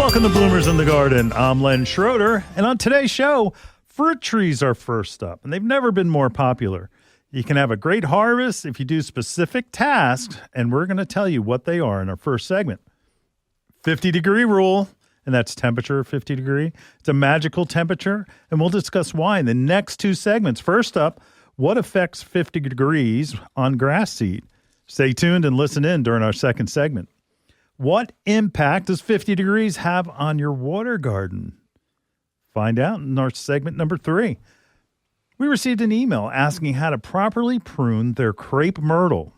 Welcome to Bloomers in the Garden. I'm Len Schroeder, and on today's show, fruit trees are first up, and they've never been more popular. You can have a great harvest if you do specific tasks, and we're going to tell you what they are in our first segment. 50-degree rule, and that's temperature 50 degree. It's a magical temperature, and we'll discuss why in the next two segments. First up, what affects 50 degrees on grass seed? Stay tuned and listen in during our second segment. What impact does 50 degrees have on your water garden? Find out in our segment number 3. We received an email asking how to properly prune their crepe myrtle.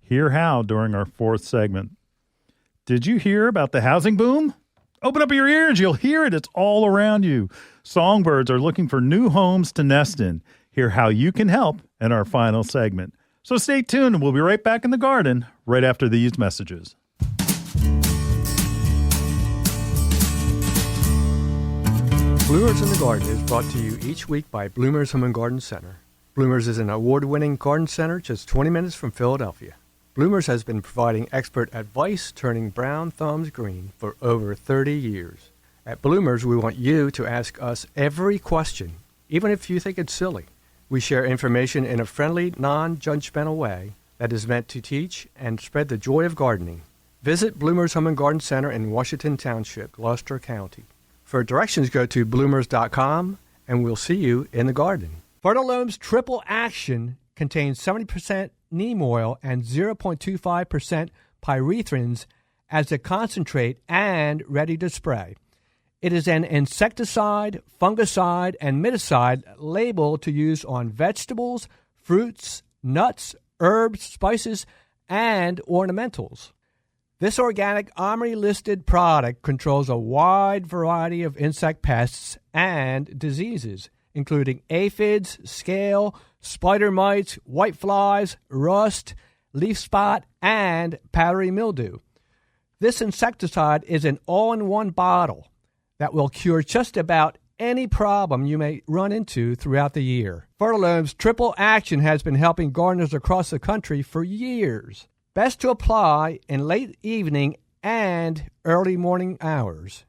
Hear how during our fourth segment. Did you hear about the housing boom? Open up your ears. You'll hear it. It's all around you. Songbirds are looking for new homes to nest in. Hear how you can help in our final segment. So stay tuned, and we'll be right back in the garden right after these messages. Bloomers in the Garden is brought to you each week by Bloomers Home and Garden Center. Bloomers is an award-winning garden center just 20 minutes from Philadelphia. Bloomers has been providing expert advice turning brown thumbs green for over 30 years. At Bloomers, we want you to ask us every question, even if you think it's silly. We share information in a friendly, non-judgmental way that is meant to teach and spread the joy of gardening. Visit Bloomers Home and Garden Center in Washington Township, Gloucester County. For directions, go to bloomers.com, and we'll see you in the garden. Fertilome's Triple Action contains 70% neem oil and 0.25% pyrethrins as a concentrate and ready to spray. It is an insecticide, fungicide, and miticide labeled to use on vegetables, fruits, nuts, herbs, spices, and ornamentals. This organic OMRI-listed product controls a wide variety of insect pests and diseases, including aphids, scale, spider mites, whiteflies, rust, leaf spot, and powdery mildew. This insecticide is an all-in-one bottle that will cure just about any problem you may run into throughout the year. Fertilome's Triple Action has been helping gardeners across the country for years. Best to apply in late evening and early morning hours.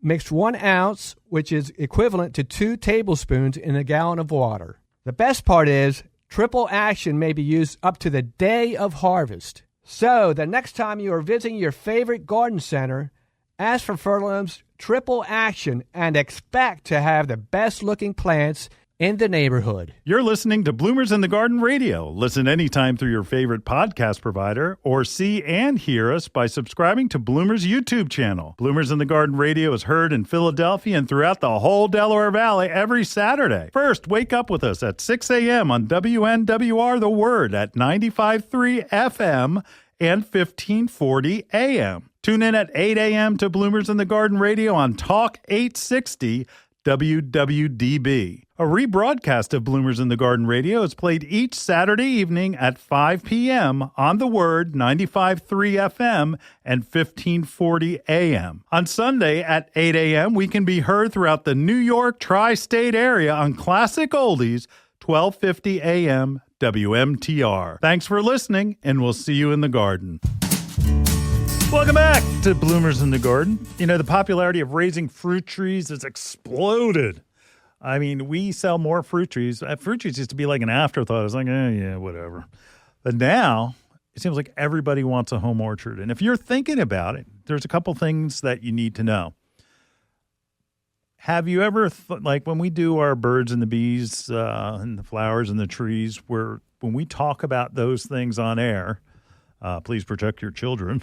Mix 1 ounce, which is equivalent to 2 tablespoons in a gallon of water. The best part is, Triple Action may be used up to the day of harvest. So, the next time you are visiting your favorite garden center, ask for Fertilome's Triple Action and expect to have the best-looking plants in the neighborhood. You're listening to Bloomers in the Garden Radio. Listen anytime through your favorite podcast provider or see and hear us by subscribing to Bloomers YouTube channel. Bloomers in the Garden Radio is heard in Philadelphia and throughout the whole Delaware Valley every Saturday. First, wake up with us at 6 a.m. on WNWR The Word at 95.3 FM and 1540 AM. Tune in at 8 a.m. to Bloomers in the Garden Radio on Talk 860 WWDB. A rebroadcast of Bloomers in the Garden Radio is played each Saturday evening at 5 p.m. on The Word, 95.3 FM and 1540 AM. On Sunday at 8 a.m., we can be heard throughout the New York tri-state area on Classic Oldies, 1250 AM WMTR. Thanks for listening, and we'll see you in the garden. Welcome back to Bloomers in the Garden. You know, the popularity of raising fruit trees has exploded. I mean, we sell more fruit trees. Fruit trees used to be like an afterthought. It was like, yeah, whatever. But now, it seems like everybody wants a home orchard. And if you're thinking about it, there's a couple things that you need to know. Have you ever, like when we do our birds and the bees and the flowers and the trees, when we talk about those things on air, please protect your children.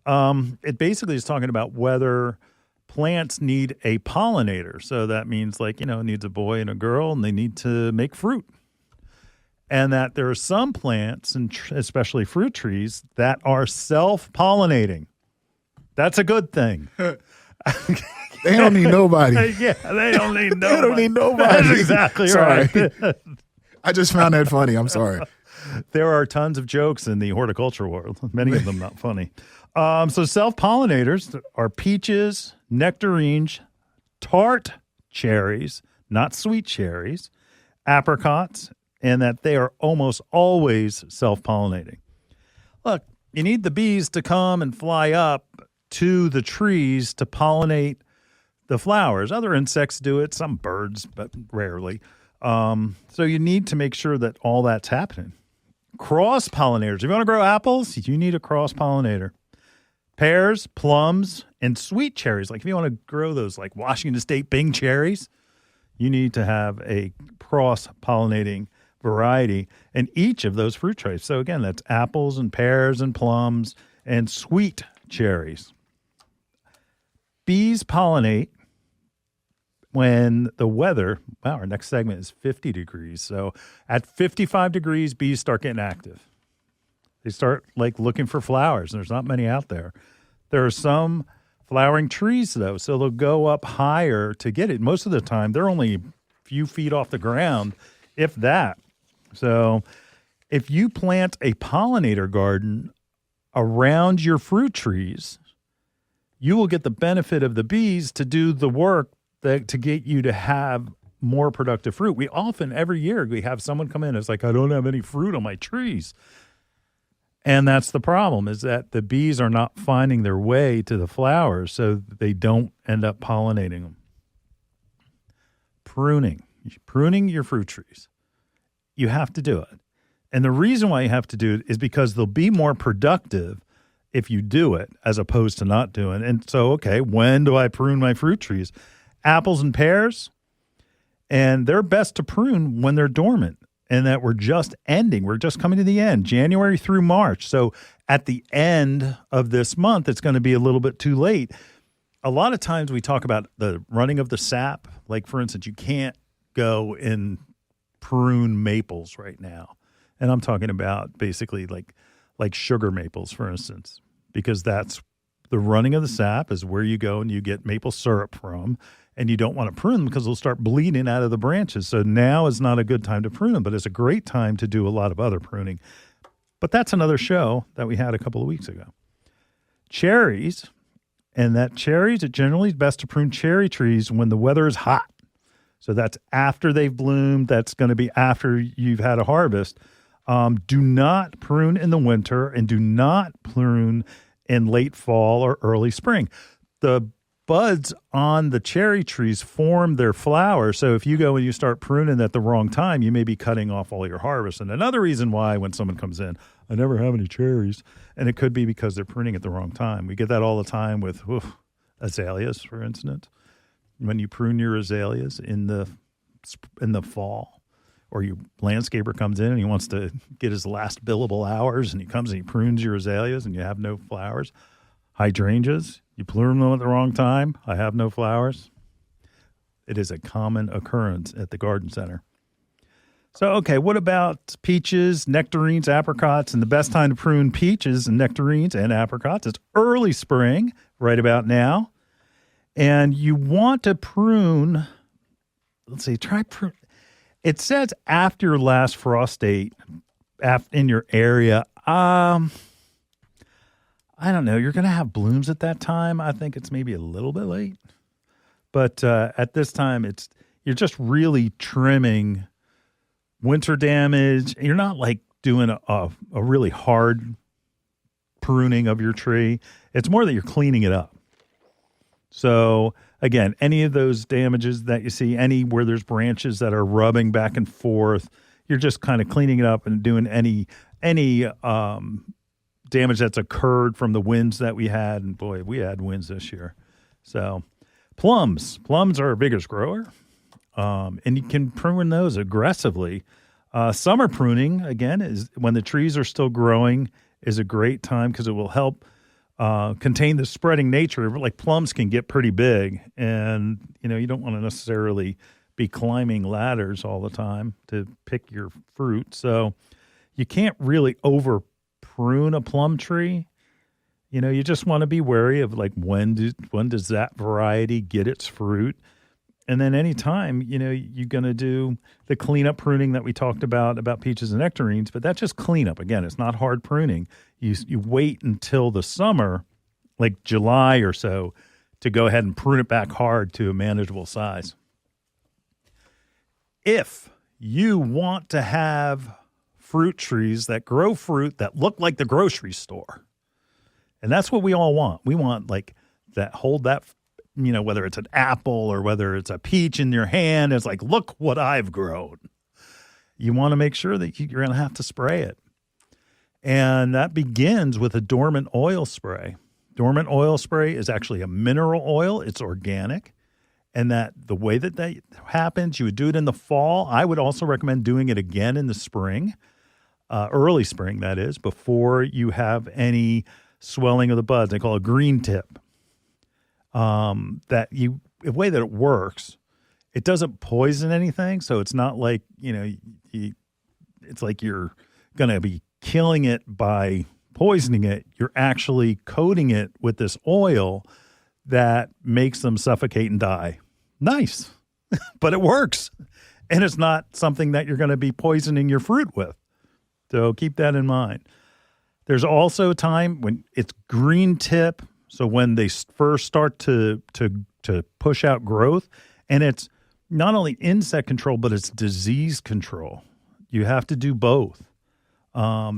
It basically is talking about whether plants need a pollinator. So that means it needs a boy and a girl, and they need to make fruit. And that there are some plants, and especially fruit trees, that are self-pollinating. That's a good thing. They don't need nobody. Yeah, they don't need nobody. They don't need nobody. That's exactly Sorry. right. I just found that funny. I'm sorry. There are tons of jokes in the horticulture world, many of them not funny. So self-pollinators are peaches, nectarines, tart cherries, not sweet cherries, apricots, and that they are almost always self-pollinating. Look, you need the bees to come and fly up to the trees to pollinate the flowers. Other insects do it, some birds, but rarely. So you need to make sure that all that's happening. Cross-pollinators. If you want to grow apples, you need a cross-pollinator. Pears, plums, and sweet cherries. Like if you want to grow those like Washington State Bing cherries, you need to have a cross-pollinating variety in each of those fruit trees. So again, that's apples and pears and plums and sweet cherries. Bees pollinate when the weather, wow, our next segment is 50 degrees. So at 55 degrees, bees start getting active. They start like looking for flowers, and there's not many out there. There are some flowering trees, though, so they'll go up higher to get it. Most of the time, they're only a few feet off the ground, if that. So if you plant a pollinator garden around your fruit trees, you will get the benefit of the bees to do the work to get you to have more productive fruit. We often, every year, we have someone come in. It's like, I don't have any fruit on my trees. And that's the problem, is that the bees are not finding their way to the flowers, so they don't end up pollinating them. Pruning your fruit trees. You have to do it. And the reason why you have to do it is because they'll be more productive if you do it as opposed to not doing it. And so, okay, when do I prune my fruit trees? Apples and pears, and they're best to prune when they're dormant and that we're just ending. We're just coming to the end, January through March. So at the end of this month, it's going to be a little bit too late. A lot of times we talk about the running of the sap. Like, for instance, you can't go and prune maples right now. And I'm talking about basically like sugar maples, for instance, because that's the running of the sap is where you go and you get maple syrup from. And you don't want to prune them because they'll start bleeding out of the branches. So now is not a good time to prune them, but it's a great time to do a lot of other pruning. But that's another show that we had a couple of weeks ago. Cherries, it generally is best to prune cherry trees when the weather is hot. So that's after they've bloomed. That's going to be after you've had a harvest. Do not prune in the winter and do not prune in late fall or early spring. The buds on the cherry trees form their flowers. So if you go and you start pruning at the wrong time, you may be cutting off all your harvest. And another reason why when someone comes in, I never have any cherries, and it could be because they're pruning at the wrong time. We get that all the time with azaleas, for instance. When you prune your azaleas in the fall, or your landscaper comes in and he wants to get his last billable hours, and he comes and he prunes your azaleas and you have no flowers. Hydrangeas, you prune them at the wrong time, I have no flowers. It is a common occurrence at the garden center. So, okay, what about peaches, nectarines, apricots? And the best time to prune peaches and nectarines and apricots is early spring, right about now. And you want to prune, prune. It says after your last frost date in your area. I don't know. You're going to have blooms at that time. I think it's maybe a little bit late. But at this time, you're just really trimming winter damage. You're not like doing a really hard pruning of your tree. It's more that you're cleaning it up. So again, any of those damages that you see, any where there's branches that are rubbing back and forth, you're just kind of cleaning it up and doing any damage that's occurred from the winds that we had. And boy, we had winds this year. So plums are our biggest grower. And you can prune those aggressively. Summer pruning, again, is when the trees are still growing, is a great time because it will help contain the spreading nature. Like plums can get pretty big, and you don't want to necessarily be climbing ladders all the time to pick your fruit. So you can't really over prune a plum tree. You just want to be wary of like when does that variety get its fruit. And then anytime, you're going to do the cleanup pruning that we talked about peaches and nectarines, but that's just cleanup. Again, it's not hard pruning. You wait until the summer, like July or so, to go ahead and prune it back hard to a manageable size. If you want to have fruit trees that grow fruit that look like the grocery store, And that's what we all want. We want like that, hold that, whether it's an apple or whether it's a peach in your hand, it's like, look what I've grown. You want to make sure that you're going to have to spray it. And that begins with a dormant oil spray. Dormant oil spray is actually a mineral oil. It's organic. And that the way that happens, you would do it in the fall. I would also recommend doing it again in the spring, early spring, that is, before you have any swelling of the buds. They call it green tip. The way that it works, it doesn't poison anything. So it's not like, it's like you're going to be killing it by poisoning it. You're actually coating it with this oil that makes them suffocate and die. Nice. But it works. And it's not something that you're going to be poisoning your fruit with. So keep that in mind. There's also a time when it's green tip. So when they first start to push out growth, and it's not only insect control, but it's disease control. You have to do both.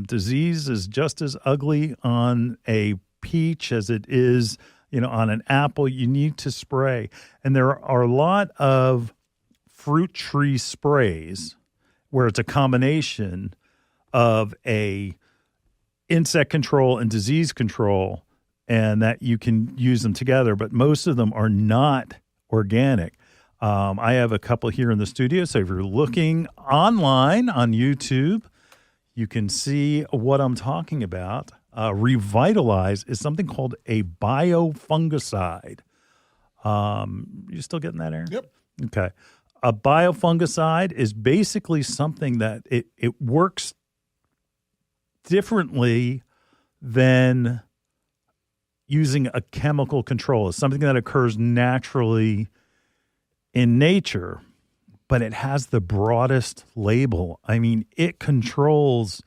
Disease is just as ugly on a peach as it is, on an apple. You need to spray. And there are a lot of fruit tree sprays where it's a combination of a insect control and disease control, and that you can use them together, but most of them are not organic. I have a couple here in the studio, so if you're looking online on YouTube, you can see what I'm talking about. Revitalize is something called a biofungicide. You still getting that, Aaron? Yep. Okay. A biofungicide is basically something that it works differently than using a chemical control. It's something that occurs naturally in nature, but it has the broadest label. I mean, it controls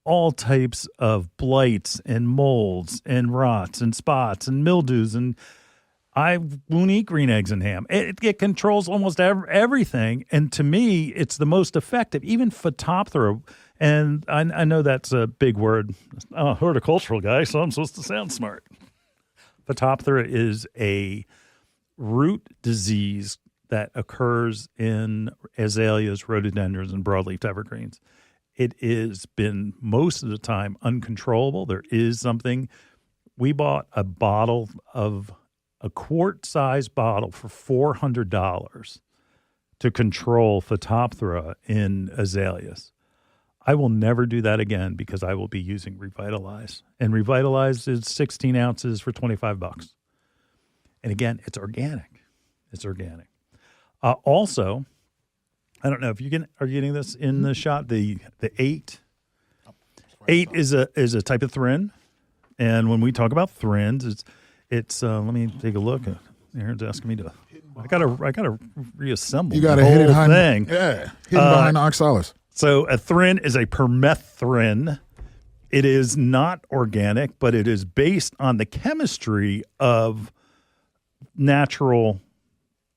all types of blights and molds and rots and spots and mildews, and I won't eat green eggs and ham. It controls almost everything, and to me, it's the most effective. Even Phytophthora, and I know that's a big word. I'm a horticultural guy, so I'm supposed to sound smart. Phytophthora is a root disease that occurs in azaleas, rhododendrons, and broadleaf evergreens. It has been most of the time uncontrollable. There is something. We bought a quart-sized bottle for $400 to control Phytophthora in azaleas. I will never do that again because I will be using Revitalize. And Revitalize is 16 ounces for $25. And again, it's organic. It's organic. Also, I don't know if are you getting this in the shot. The 8 is a type of thrin, and when we talk about thrins, it's let me take a look. Aaron's asking me to. I gotta reassemble. You gotta the hit it whole thing. Yeah, hidden behind the oxalis. So a thrin is a permethrin. It is not organic, but it is based on the chemistry of natural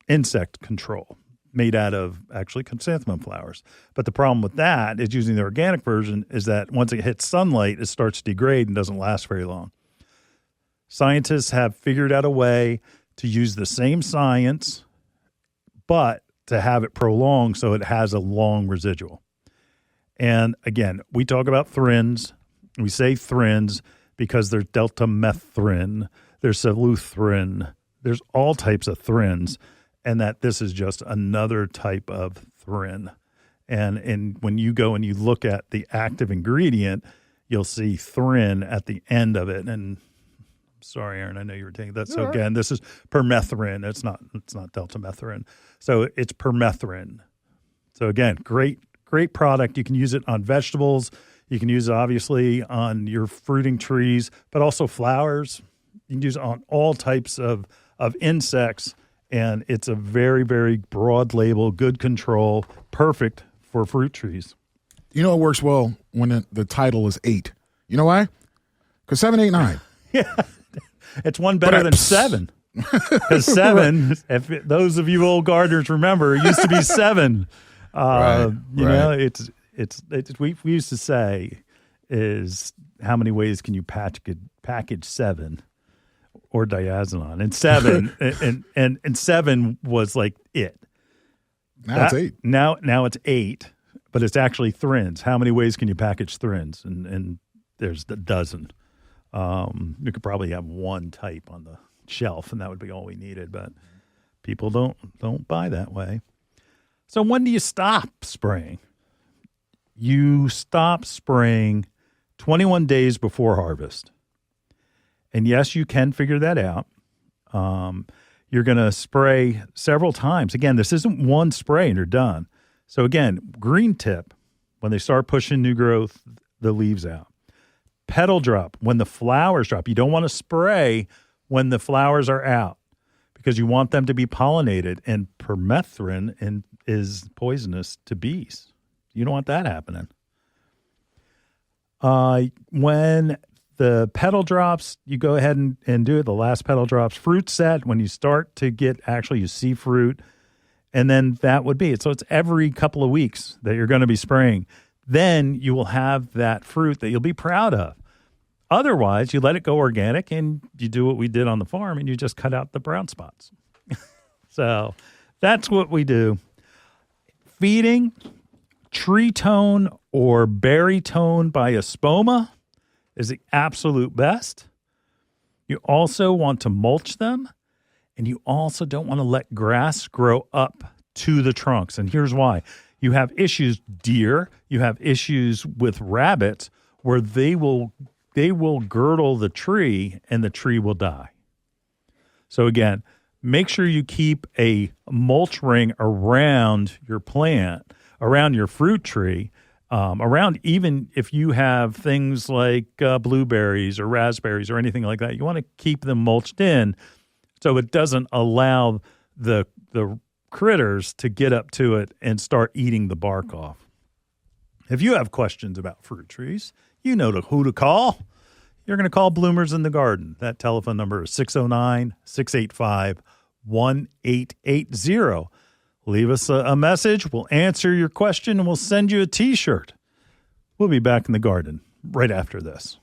insect control made out of actually chrysanthemum flowers. But the problem with that is using the organic version is that once it hits sunlight, it starts to degrade and doesn't last very long. Scientists have figured out a way to use the same science, but to have it prolonged so it has a long residual. And again, we talk about thrins. We say thrins because there's deltamethrin, there's pseudoephedrine, there's all types of thrins, and that this is just another type of thrin. And when you go and you look at the active ingredient, you'll see thrin at the end of it. And sorry, Aaron, I know you were taking that. So again, this is permethrin. It's not deltamethrin. So it's permethrin. So again, great product. You can use it on vegetables. You can use it obviously on your fruiting trees, but also flowers. You can use it on all types of insects. And it's a very, very broad label, good control, perfect for fruit trees. You know it works well when the title is 8. You know why? Because 7, 8, 9. Yeah. It's one better than 7. Because 7, if those of you old gardeners remember, it used to be 7. You know, it's we used to say is how many ways can you package 7 or diazinon? And 7 and 7 was like it. Now it's 8. Now it's 8, but it's actually thrins. How many ways can you package thrins? And there's a dozen. You could probably have one type on the shelf, and that would be all we needed. But people don't buy that way. So when do you stop spraying? You stop spraying 21 days before harvest. And yes, you can figure that out. You're going to spray several times. Again, this isn't one spray and you're done. So again, green tip, when they start pushing new growth, the leaves out. Petal drop, when the flowers drop. You don't want to spray when the flowers are out because you want them to be pollinated, and permethrin is poisonous to bees. You don't want that happening. When the petal drops, you go ahead and do it. The last petal drops. Fruit set, when you start to get, actually you see fruit, and then that would be it. So it's every couple of weeks that you're going to be spraying. Then you will have that fruit that you'll be proud of. Otherwise, you let it go organic and you do what we did on the farm and you just cut out the brown spots. So that's what we do. Feeding, tree tone or berry tone by espoma is the absolute best. You also want to mulch them, and you also don't want to let grass grow up to the trunks. And here's why. You have issues, deer, you have issues with rabbits where they will girdle the tree and the tree will die. So again, make sure you keep a mulch ring around your plant, around your fruit tree, around even if you have things like blueberries or raspberries or anything like that. You want to keep them mulched in so it doesn't allow the critters to get up to it and start eating the bark off. If you have questions about fruit trees, you know who to call. You're going to call Bloomers in the Garden. That telephone number is 609-685-1880. Leave us a message. We'll answer your question, and we'll send you a T-shirt. We'll be back in the garden right after this.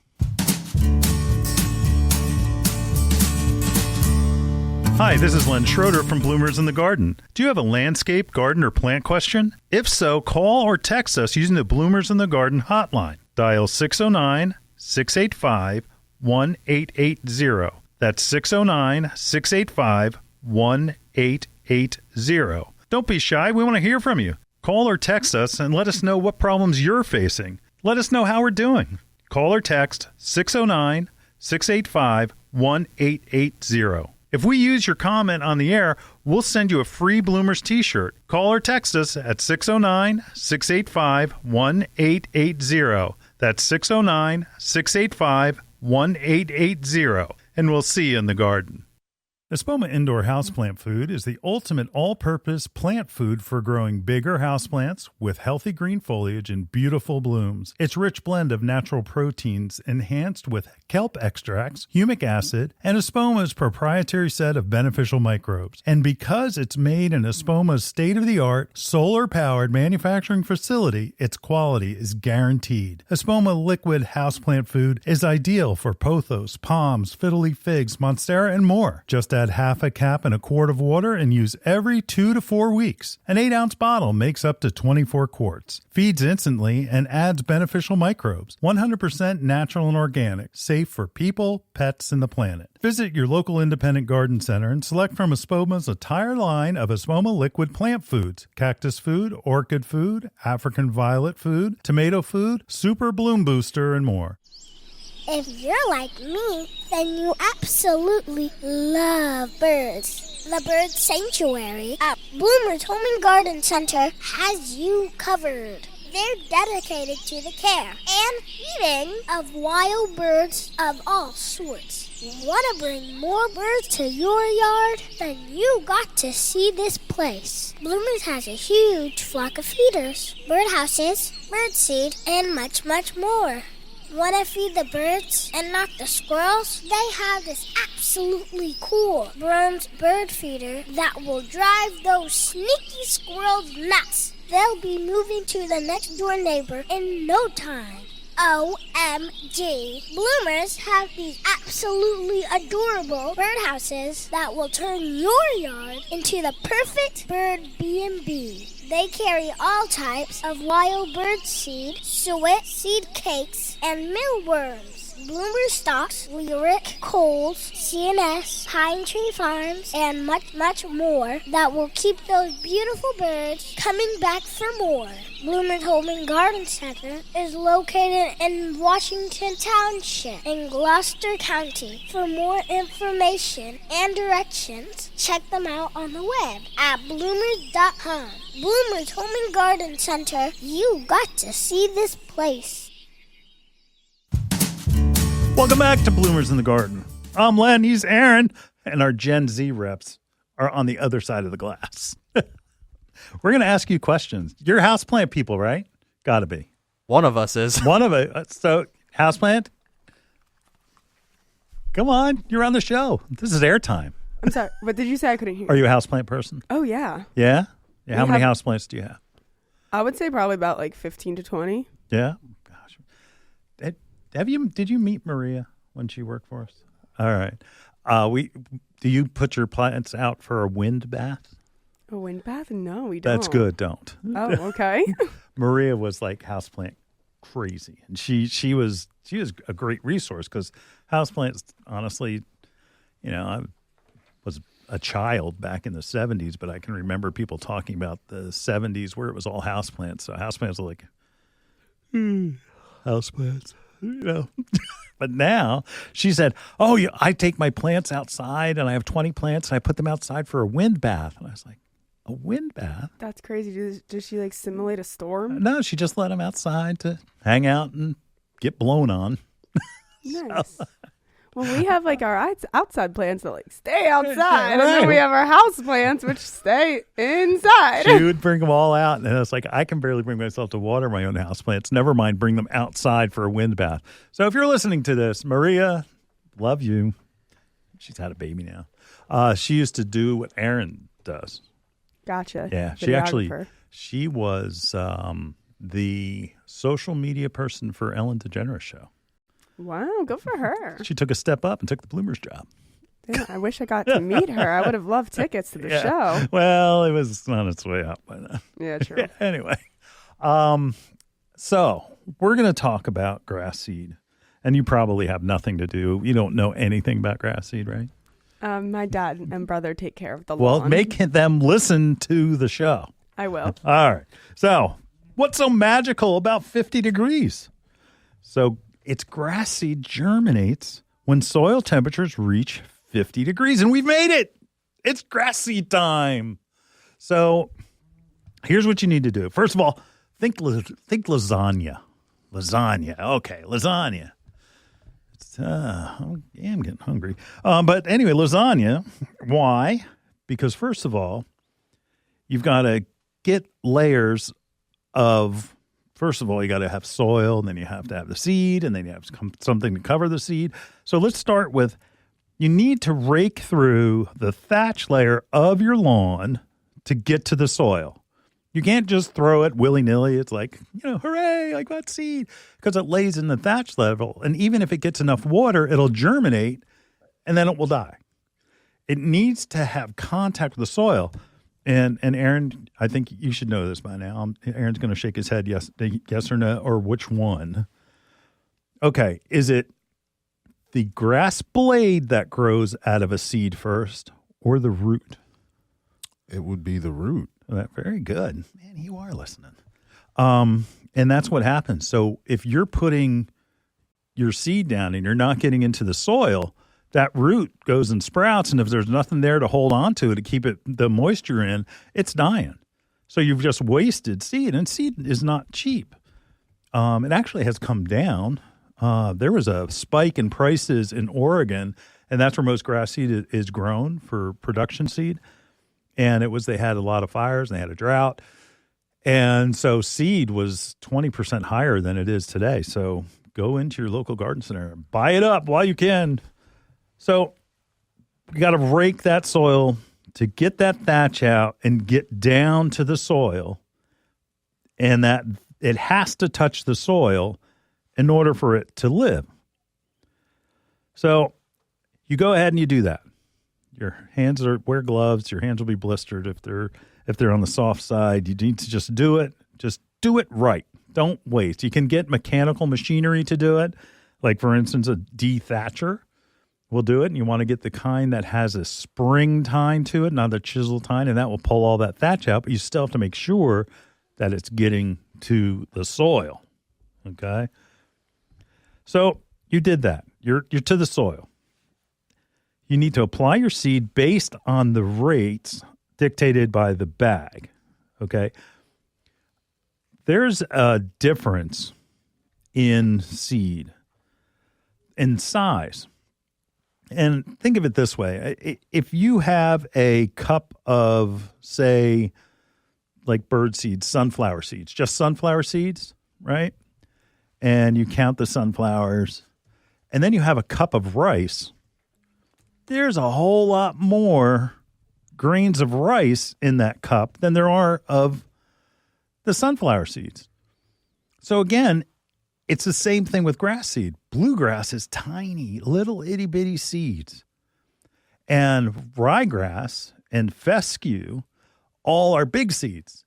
Hi, this is Len Schroeder from Bloomers in the Garden. Do you have a landscape, garden, or plant question? If so, call or text us using the Bloomers in the Garden hotline. Dial 609-685-1880. That's 609-685-1880. Don't be shy. We want to hear from you. Call or text us and let us know what problems you're facing. Let us know how we're doing. Call or text 609-685-1880. If we use your comment on the air, we'll send you a free Bloomers T-shirt. Call or text us at 609-685-1880. That's 609-685-1880. And we'll see you in the garden. Espoma Indoor Houseplant Food is the ultimate all-purpose plant food for growing bigger houseplants with healthy green foliage and beautiful blooms. Its rich blend of natural proteins enhanced with kelp extracts, humic acid, and Espoma's proprietary set of beneficial microbes. And because it's made in Espoma's state-of-the-art, solar-powered manufacturing facility, its quality is guaranteed. Espoma liquid houseplant food is ideal for pothos, palms, fiddle-leaf figs, monstera, and more. Just add half a cap in a quart of water and use every 2 to 4 weeks. An 8-ounce bottle makes up to 24 quarts. Feeds instantly and adds beneficial microbes. 100% natural and organic. Safe for people, pets, and the planet. Visit your local independent garden center and select from Espoma's entire line of Espoma liquid plant foods. Cactus food, orchid food, African violet food, tomato food, super bloom booster, and more. If you're like me, then you absolutely love birds. The Bird Sanctuary at Bloomers Home and Garden Center has you covered. They're dedicated to the care and feeding of wild birds of all sorts. Want to bring more birds to your yard? Then you got to see this place. Bloomers has a huge flock of feeders, birdhouses, birdseed, and much, much more. Want to feed the birds and not the squirrels? They have this absolutely cool bronze bird feeder that will drive those sneaky squirrels nuts. They'll be moving to the next door neighbor in no time. OMG. Bloomers have these absolutely adorable birdhouses that will turn your yard into the perfect bird B&B. They carry all types of wild bird seed, suet, seed cakes, and mealworms. Bloomer stocks, Lyric, Coles, CNS, Pine Tree Farms, and much, much more that will keep those beautiful birds coming back for more. Bloomer's Home and Garden Center is located in Washington Township in Gloucester County. For more information and directions, check them out on the web at bloomers.com. Bloomer's Home and Garden Center, you got to see this place. Welcome back to Bloomers in the Garden. I'm Len, he's Aaron, and our Gen Z reps are on the other side of the glass. We're going to ask you questions. You're houseplant people, right? Got to be. One of us is. One of it. So, houseplant? Come on, you're on the show. This is airtime. I'm sorry, but did you say I couldn't hear? Are you a houseplant person? Oh, yeah. Yeah? How many houseplants do you have? I would say probably about like 15 to 20. Yeah? Gosh. Did you meet Maria when she worked for us? All right. Do you put your plants out for a wind bath? A wind bath? No, we don't. That's good. Don't. Oh, okay. Maria was like houseplant crazy, and she was a great resource because houseplants, honestly, I was a child back in the 70s, but I can remember people talking about the 70s where it was all houseplants. So houseplants are like houseplants. But now she said, "Oh, I take my plants outside, and I have 20 plants, and I put them outside for a wind bath." And I was like, "A wind bath? That's crazy. Does she like simulate a storm?" No, she just let them outside to hang out and get blown on. Nice. Well, we have like our outside plants that like stay outside, right. And then we have our house plants which stay inside. She would bring them all out, and it's like, I can barely bring myself to water my own house plants. Never mind bring them outside for a wind bath. So if you're listening to this, Maria, love you. She's had a baby now. She used to do what Aaron does. Gotcha. Yeah, she was the social media person for Ellen DeGeneres show. Wow, good for her. She took a step up and took the Bloomers job. Yeah, I wish I got to meet her. I would have loved tickets to the show. Well, it was on its way up by then. Yeah, true. Anyway, so we're going to talk about grass seed, and you probably have nothing to do. You don't know anything about grass seed, right? My dad and brother take care of the lawn. Well, make them listen to the show. I will. All right. So what's so magical about 50 degrees? So its grass seed germinates when soil temperatures reach 50 degrees, and we've made it. It's grass seed time. So here's what you need to do. First of all, think lasagna. Lasagna. Okay, lasagna. I'm getting hungry. But anyway, lasagna. Why? Because first of all, you've got to get layers of, first of all, you got to have soil, and then you have to have the seed, and then you have something to cover the seed. So let's start with, you need to rake through the thatch layer of your lawn to get to the soil. You can't just throw it willy-nilly. It's like, hooray, I got seed, because it lays in the thatch level. And even if it gets enough water, it'll germinate, and then it will die. It needs to have contact with the soil. And Aaron, I think you should know this by now. Aaron's going to shake his head, yes or no, or which one. Okay, is it the grass blade that grows out of a seed first, or the root? It would be the root. Very good. Man, you are listening. And that's what happens. So if you're putting your seed down and you're not getting into the soil, that root goes and sprouts, and if there's nothing there to hold on to keep the moisture in, it's dying. So you've just wasted seed, and seed is not cheap. It actually has come down. There was a spike in prices in Oregon, and that's where most grass seed is grown for production seed. And they had a lot of fires, and they had a drought. And so seed was 20% higher than it is today. So go into your local garden center and buy it up while you can. So you got to rake that soil to get that thatch out and get down to the soil. And that it has to touch the soil in order for it to live. So you go ahead and you do that. Your hands wear gloves. Your hands will be blistered if they're on the soft side. You need to just do it. Just do it right. Don't waste. You can get mechanical machinery to do it. Like, for instance, a dethatcher will do it. And you want to get the kind that has a spring tine to it, not a chisel tine, and that will pull all that thatch out. But you still have to make sure that it's getting to the soil. Okay? So you did that. You're to the soil. You need to apply your seed based on the rates dictated by the bag. Okay? There's a difference in seed, in size. And think of it this way. If you have a cup of, say, like bird seeds, sunflower seeds, just sunflower seeds, right? And you count the sunflowers, and then you have a cup of rice, there's a whole lot more grains of rice in that cup than there are of the sunflower seeds. So again, it's the same thing with grass seed. Bluegrass is tiny, little itty bitty seeds. And ryegrass and fescue all are big seeds.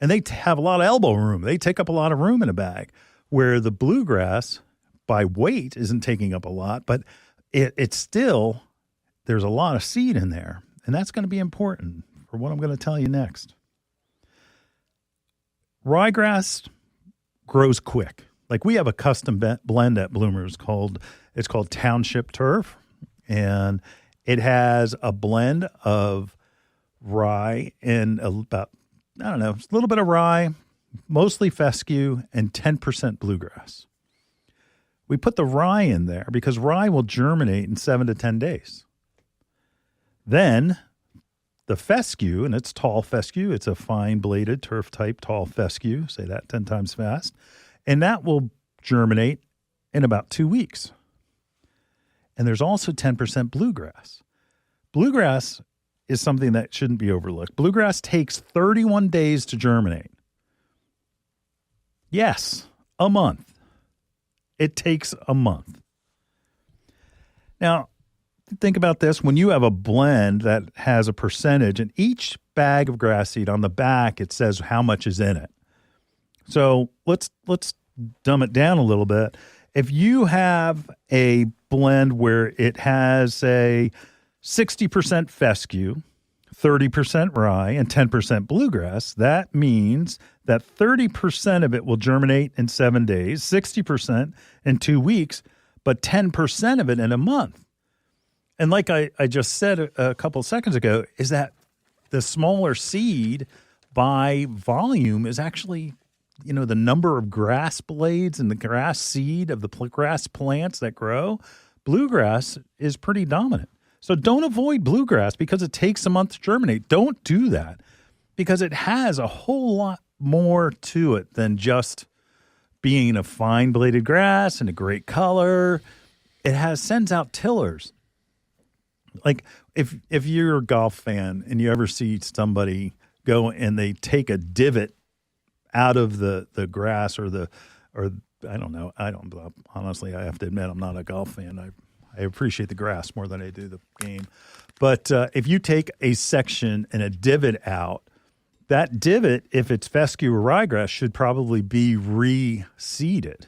And they have a lot of elbow room. They take up a lot of room in a bag. Where the bluegrass, by weight, isn't taking up a lot, but it's still, there's a lot of seed in there. And that's going to be important for what I'm going to tell you next. Ryegrass grows quick. Like, we have a custom blend at Bloomers called Township Turf, and it has a blend of rye and a little bit of rye, mostly fescue, and 10% bluegrass. We put the rye in there because rye will germinate in 7 to 10 days. Then the fescue, and it's tall fescue, it's a fine bladed turf type tall fescue, say that 10 times fast, and that will germinate in about 2 weeks. And there's also 10% bluegrass. Bluegrass is something that shouldn't be overlooked. Bluegrass takes 31 days to germinate. Yes, a month. It takes a month. Now, think about this. When you have a blend that has a percentage, and each bag of grass seed on the back, it says how much is in it. So let's dumb it down a little bit. If you have a blend where it has, say, 60% fescue, 30% rye, and 10% bluegrass, that means that 30% of it will germinate in 7 days, 60% in 2 weeks, but 10% of it in a month. And like I just said a couple of seconds ago, is that the smaller seed by volume is actually, the number of grass blades and the grass seed of the grass plants that grow. Bluegrass is pretty dominant. So don't avoid bluegrass because it takes a month to germinate. Don't do that because it has a whole lot more to it than just being a fine bladed grass and a great color. It sends out tillers. Like if you're a golf fan and you ever see somebody go and they take a divot out of the grass or I don't know. Honestly, I have to admit I'm not a golf fan. I appreciate the grass more than I do the game. But if you take a section and a divot out, that divot, if it's fescue or ryegrass, should probably be reseeded,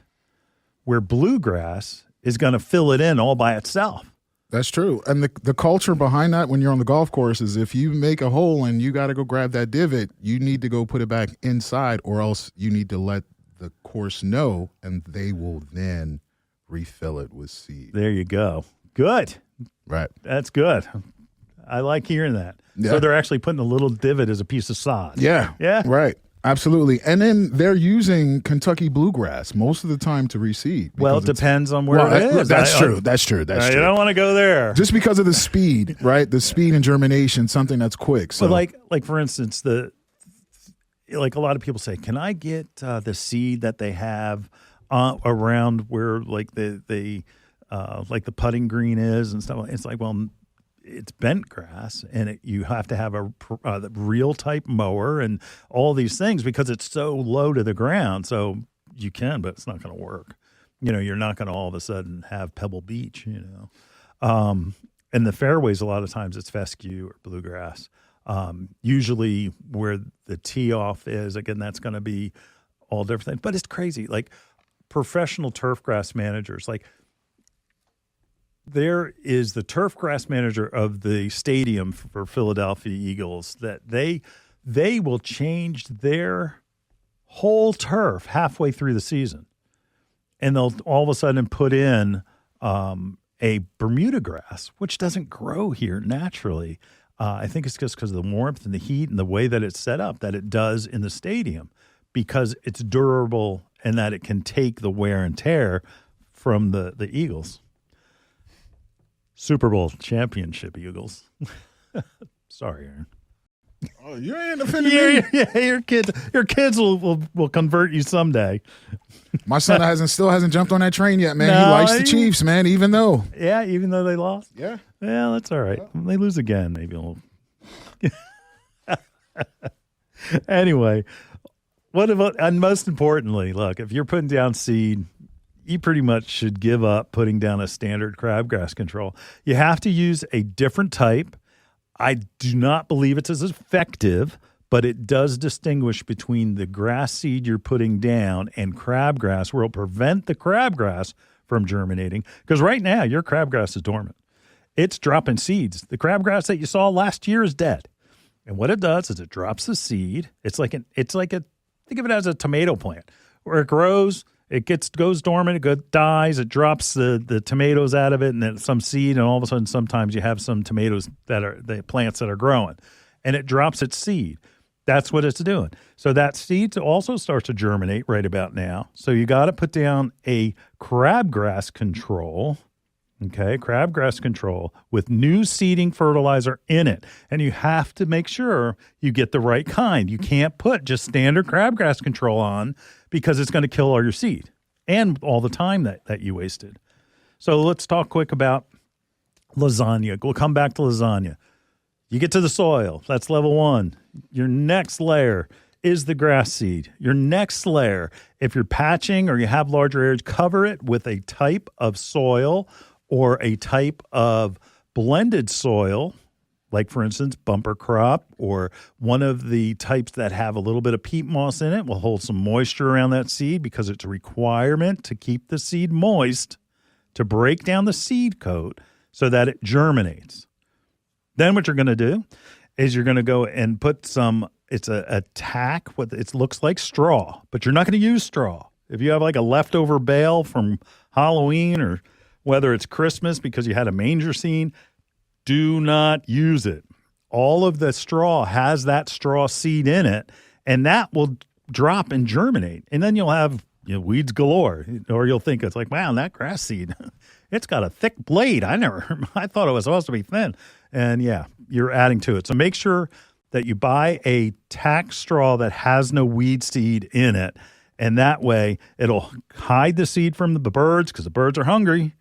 where bluegrass is going to fill it in all by itself. That's true. And the culture behind that when you're on the golf course is if you make a hole and you got to go grab that divot, you need to go put it back inside, or else you need to let the course know, and they will then refill it with seed. There you go. Good. Right. That's good. I like hearing that. Yeah. So they're actually putting a little divot as a piece of sod. Yeah. Yeah. Right. Absolutely. And then they're using Kentucky bluegrass most of the time to reseed. Well, it depends on where it is. That's true. That's true. You don't want to go there. Just because of the speed, right? The speed and germination, something that's quick. So, but like for instance, like a lot of people say, can I get the seed that they have around where like the putting green is and stuff? It's like, well, it's bent grass, and you have to have a real type mower and all these things because it's so low to the ground. So you can, but it's not going to work. you're not going to all of a sudden have Pebble Beach, And the fairways, a lot of times it's fescue or bluegrass. Usually where the tee off is, again, that's going to be all different things. But it's crazy. Like professional turf grass managers, like there is the turf grass manager of the stadium for Philadelphia Eagles that they will change their whole turf halfway through the season. And they'll all of a sudden put in a Bermuda grass, which doesn't grow here naturally. I think it's just because of the warmth and the heat and the way that it's set up that it does in the stadium, because it's durable and that it can take the wear and tear from the Eagles. Super Bowl championship Eagles. Sorry, Aaron. Oh, you ain't offending me. Yeah, your kids will convert you someday. My son still hasn't jumped on that train yet, man. No, he likes the Chiefs, man, even though they lost. Yeah. Yeah, that's all right. When they lose again, maybe we'll. Anyway, what about, and most importantly, look, if you're putting down seed, you pretty much should give up putting down a standard crabgrass control. You have to use a different type. I do not believe it's as effective, but it does distinguish between the grass seed you're putting down and crabgrass, where it'll prevent the crabgrass from germinating. Because right now, your crabgrass is dormant. It's dropping seeds. The crabgrass that you saw last year is dead. And what it does is it drops the seed. It's like think of it as a tomato plant where it grows. It goes dormant, it dies, it drops the tomatoes out of it, and then some seed, and all of a sudden sometimes you have some tomatoes that are the plants that are growing, and it drops its seed. That's what it's doing. So that seed also starts to germinate right about now. So you got to put down a crabgrass control, crabgrass control with new seeding fertilizer in it. And you have to make sure you get the right kind. You can't put just standard crabgrass control on because it's going to kill all your seed and all the time that you wasted. So let's talk quick about lasagna. We'll come back to lasagna. You get to the soil. That's level 1. Your next layer is the grass seed. Your next layer, if you're patching or you have larger areas, cover it with a type of soil or a type of blended soil, like, for instance, bumper crop, or one of the types that have a little bit of peat moss in it will hold some moisture around that seed because it's a requirement to keep the seed moist to break down the seed coat so that it germinates. Then what you're going to do is you're going to go and put it's a tack, it looks like straw, but you're not going to use straw. If you have like a leftover bale from Halloween or whether it's Christmas because you had a manger scene, do not use it. All of the straw has that straw seed in it, and that will drop and germinate. And then you'll have weeds galore, or you'll think it's like, wow, that grass seed, it's got a thick blade. I thought it was supposed to be thin. And yeah, you're adding to it. So make sure that you buy a tack straw that has no weed seed in it. And that way it'll hide the seed from the birds because the birds are hungry.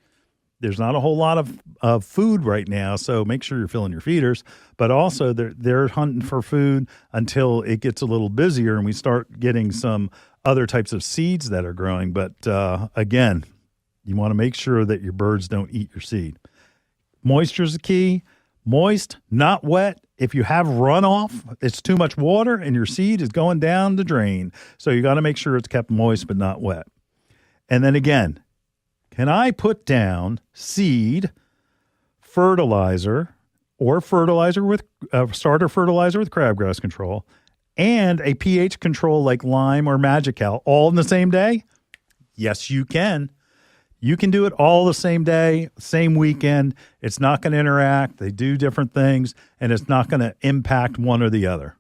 There's not a whole lot of food right now, so make sure you're filling your feeders. But also, they're hunting for food until it gets a little busier and we start getting some other types of seeds that are growing. But again, you want to make sure that your birds don't eat your seed. Moisture is the key. Moist, not wet. If you have runoff, it's too much water and your seed is going down the drain. So you got to make sure it's kept moist but not wet. And then again, can I put down seed, fertilizer, or fertilizer with starter fertilizer with crabgrass control, and a pH control like lime or Magical all in the same day? Yes, you can. You can do it all the same day, same weekend. It's not going to interact. They do different things, and it's not going to impact one or the other.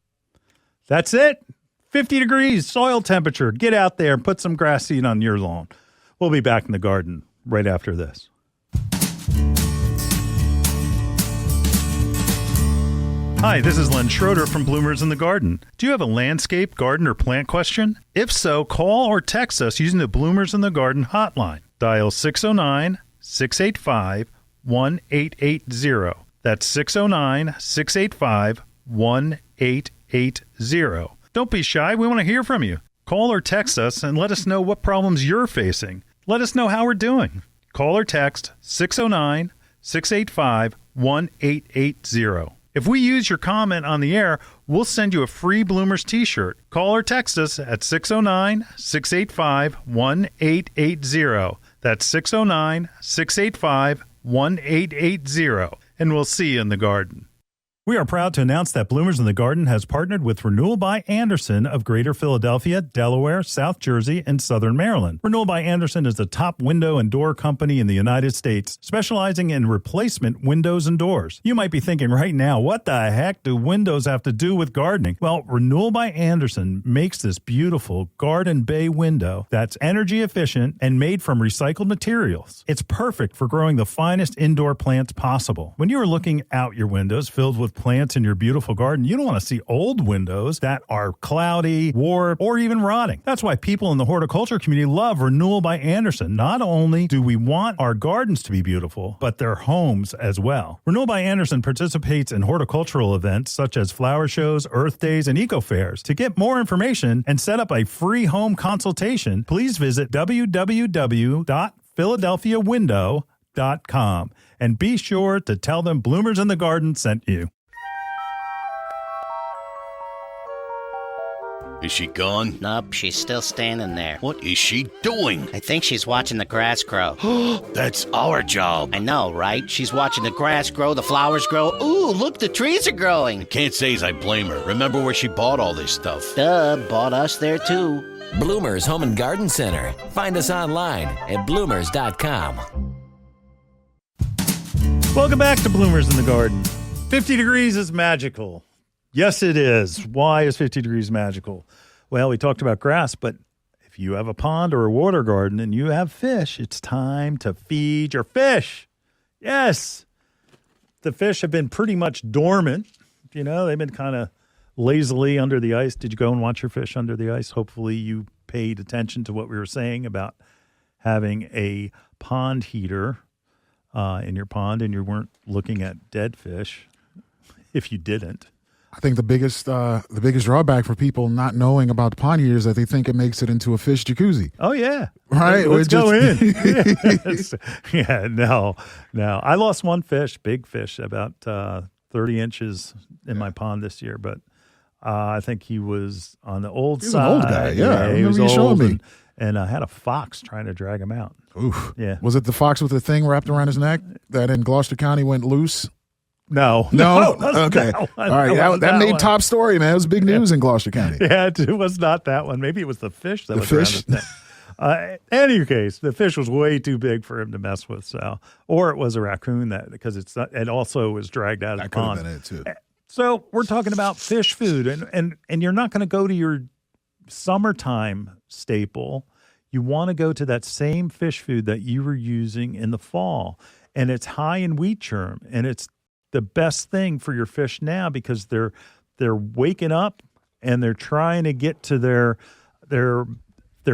That's it. 50 degrees, soil temperature. Get out there and put some grass seed on your lawn. We'll be back in the garden right after this. Hi, this is Len Schroeder from Bloomers in the Garden. Do you have a landscape, garden, or plant question? If so, call or text us using the Bloomers in the Garden hotline. Dial 609-685-1880. That's 609-685-1880. Don't be shy. We want to hear from you. Call or text us and let us know what problems you're facing. Let us know how we're doing. Call or text 609-685-1880. If we use your comment on the air, we'll send you a free Bloomers t-shirt. Call or text us at 609-685-1880. That's 609-685-1880. And we'll see you in the garden. We are proud to announce that Bloomers in the Garden has partnered with Renewal by Andersen of Greater Philadelphia, Delaware, South Jersey, and Southern Maryland. Renewal by Andersen is the top window and door company in the United States, specializing in replacement windows and doors. You might be thinking right now, what the heck do windows have to do with gardening? Well, Renewal by Andersen makes this beautiful garden bay window that's energy efficient and made from recycled materials. It's perfect for growing the finest indoor plants possible. When you are looking out your windows filled with plants in your beautiful garden, you don't want to see old windows that are cloudy, warped, or even rotting. That's why people in the horticulture community love Renewal by Andersen. Not only do we want our gardens to be beautiful, but their homes as well. Renewal by Andersen participates in horticultural events such as flower shows, earth days, and eco fairs. To get more information and set up a free home consultation, please visit www.philadelphiawindow.com and be sure to tell them Bloomers in the Garden sent you. Is she gone? Nope, she's still standing there. What is she doing? I think she's watching the grass grow. That's our job. I know, right? She's watching the grass grow, the flowers grow. Ooh, look, the trees are growing. Can't say as I blame her. Remember where she bought all this stuff? Duh, bought us there too. Bloomers Home and Garden Center. Find us online at bloomers.com. Welcome back to Bloomers in the Garden. 50 degrees is magical. Yes, it is. Why is 50 degrees magical? Well, we talked about grass, but if you have a pond or a water garden and you have fish, it's time to feed your fish. Yes. The fish have been pretty much dormant. You know, they've been kind of lazily under the ice. Did you go and watch your fish under the ice? Hopefully you paid attention to what we were saying about having a pond heater in your pond and you weren't looking at dead fish if you didn't. I think the biggest drawback for people not knowing about the pond heater is that they think it makes it into a fish jacuzzi. Oh, yeah. Right? Let's go in. Yeah, no. I lost one fish, big fish, about 30 inches in my pond this year, but I think he was on the old side. He was an old guy, yeah. He was you showing old, me. and I had a fox trying to drag him out. Oof. Yeah. Was it the fox with the thing wrapped around his neck that in Gloucester County went loose? No. Okay. All right. That made one. top story, man. It was big news in Gloucester County. Yeah, it was not that one. Maybe it was the fish that was around his neck. In any case, the fish was way too big for him to mess with. So, or it was a raccoon because it also was dragged out of the pond. That could have been it too. So we're talking about fish food, and you're not going to go to your summertime staple. You want to go to that same fish food that you were using in the fall, and it's high in wheat germ, and it's the best thing for your fish now because they're waking up and they're trying to get to their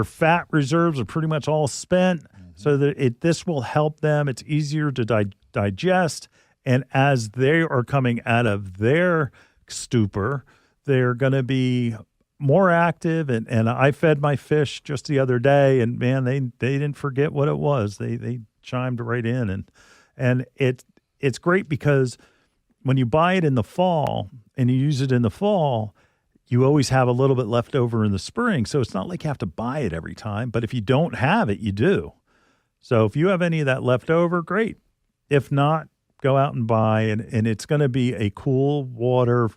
fat reserves are pretty much all spent. Mm-hmm. So that this will help them. It's easier to digest. And as they are coming out of their stupor, they're going to be more active. And I fed my fish just the other day, and man, they didn't forget what it was. They chimed right in, and it's great because when you buy it in the fall and you use it in the fall, you always have a little bit left over in the spring. So it's not like you have to buy it every time. But if you don't have it, you do. So if you have any of that left over, great. If not, go out and buy. And it's going to be a cool water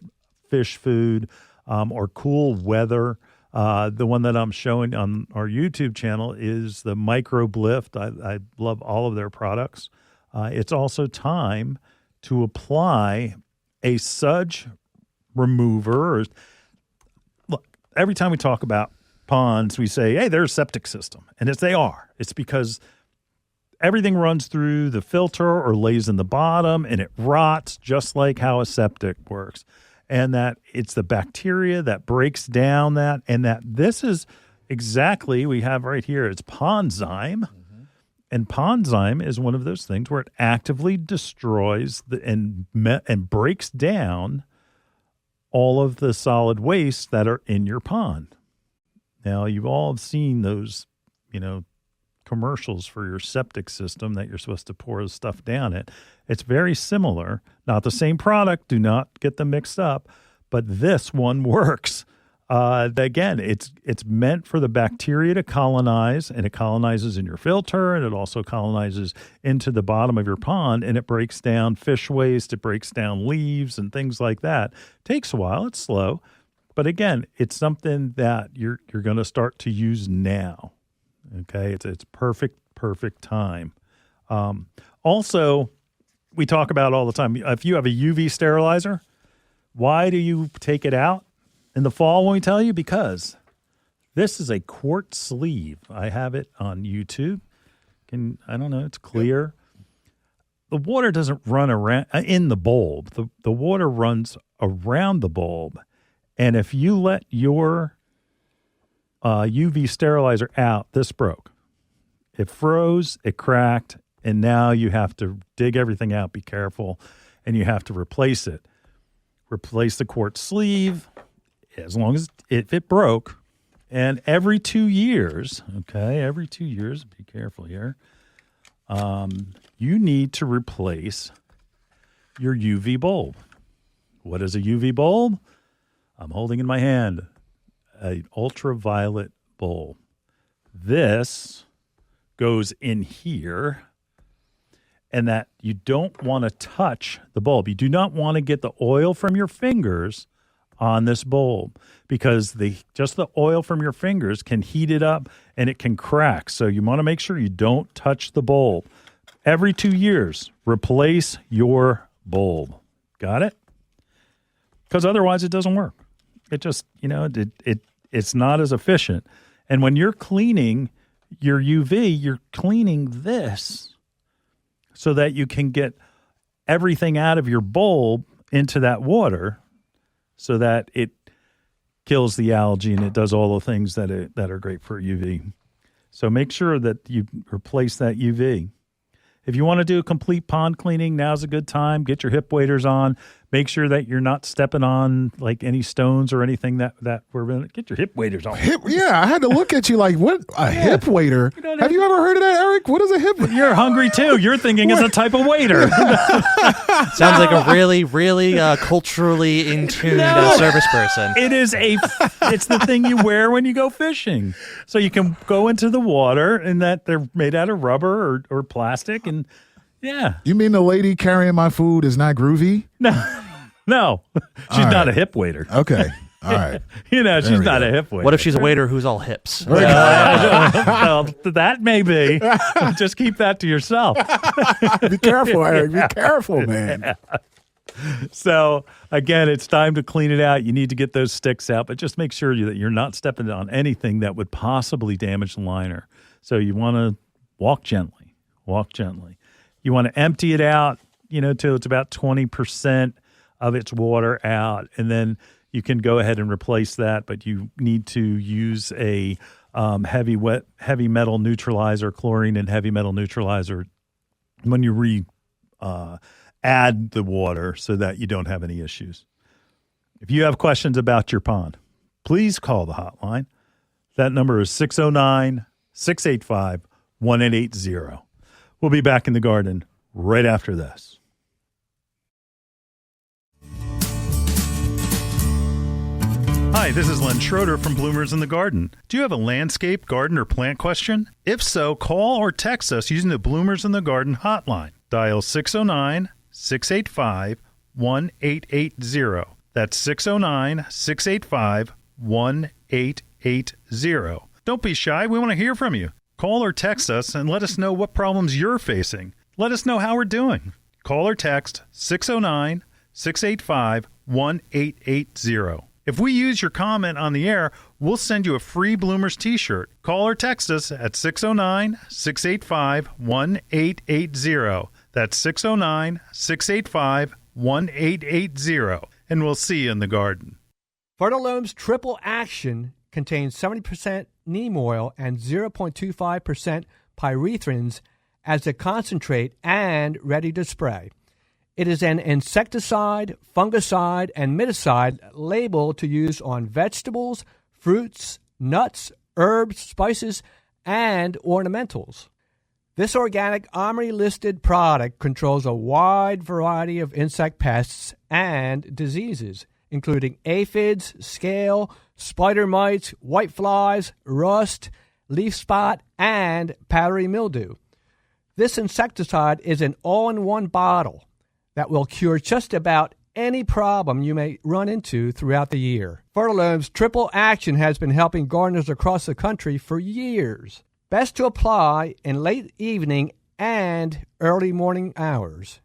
fish food or cool weather. The one that I'm showing on our YouTube channel is the Microblift. I love all of their products. It's also time to apply a sedge remover. Look, every time we talk about ponds, we say, hey, they're a septic system. And they are. It's because everything runs through the filter or lays in the bottom, and it rots just like how a septic works. And that it's the bacteria that breaks down that, and that this is exactly, we have right here, it's Pondzyme. And Pondzyme is one of those things where it actively destroys and breaks down all of the solid waste that are in your pond. Now, you've all seen those, commercials for your septic system that you're supposed to pour the stuff down it. It's very similar, not the same product. Do not get them mixed up, but this one works. Again, it's meant for the bacteria to colonize, and it colonizes in your filter, and it also colonizes into the bottom of your pond, and it breaks down fish waste, it breaks down leaves and things like that. Takes a while, it's slow, but again, it's something that you're going to start to use now. Okay, it's perfect time. Also, we talk about all the time, if you have a UV sterilizer, why do you take it out in the fall when we tell you? Because this is a quart sleeve. I have it on YouTube. I don't know, it's clear. The water doesn't run around in the bulb. The water runs around the bulb. And if you let your UV sterilizer out, this broke. It froze, it cracked, and now you have to dig everything out. Be careful, and you have to replace it. Replace the quart sleeve as long as if it broke. And every 2 years, be careful here, you need to replace your UV bulb. What is a UV bulb? I'm holding in my hand an ultraviolet bulb. This goes in here, and that you don't want to touch the bulb. You do not want to get the oil from your fingers on this bulb, because just the oil from your fingers can heat it up and it can crack. So you want to make sure you don't touch the bulb. Every 2 years, replace your bulb. Got it? Because otherwise it doesn't work. It just, it's not as efficient. And when you're cleaning your UV, you're cleaning this so that you can get everything out of your bulb into that water so that it kills the algae and it does all the things that are great for UV. So make sure that you replace that UV. If you want to do a complete pond cleaning, now's a good time. Get your hip waders on. Make sure that you're not stepping on like any stones or anything that we're going to get your hip waders on. I had to look at you like, what? Hip wader? Have you ever heard of that, Eric? What is a hip wader? You're hungry too. You're thinking it's a type of waiter. Sounds like a really, really culturally in tune service person. It's the thing you wear when you go fishing. So you can go into the water, and that they're made out of rubber or plastic. And yeah. You mean the lady carrying my food is not groovy? No. She's not a hip waiter. Okay. All right. She's not a hip waiter. What if she's a waiter who's all hips? Well, that may be. Just keep that to yourself. Be careful, Eric. Be careful, man. Yeah. So, again, it's time to clean it out. You need to get those sticks out, but just make sure that you're not stepping on anything that would possibly damage the liner. So you want to walk gently. You want to empty it out, till it's about 20% of its water out, and then you can go ahead and replace that, but you need to use a heavy metal neutralizer, chlorine and heavy metal neutralizer when you add the water so that you don't have any issues. If you have questions about your pond, please call the hotline. That number is 609-685-1880. We'll be back in the garden right after this. Hi, this is Len Schroeder from Bloomers in the Garden. Do you have a landscape, garden, or plant question? If so, call or text us using the Bloomers in the Garden hotline. Dial 609-685-1880. That's 609-685-1880. Don't be shy. We want to hear from you. Call or text us and let us know what problems you're facing. Let us know how we're doing. Call or text 609-685-1880. If we use your comment on the air, we'll send you a free Bloomers t-shirt. Call or text us at 609-685-1880. That's 609-685-1880. And we'll see you in the garden. Fertilome's Triple Action contains 70% neem oil and 0.25% pyrethrins as a concentrate and ready to spray. It is an insecticide, fungicide, and miticide labeled to use on vegetables, fruits, nuts, herbs, spices, and ornamentals. This organic OMRI-listed product controls a wide variety of insect pests and diseases, including aphids, scale, spider mites, whiteflies, rust, leaf spot, and powdery mildew. This insecticide is an all-in-one bottle that will cure just about any problem you may run into throughout the year. Fertilome's triple action has been helping gardeners across the country for years. Best to apply in late evening and early morning hours.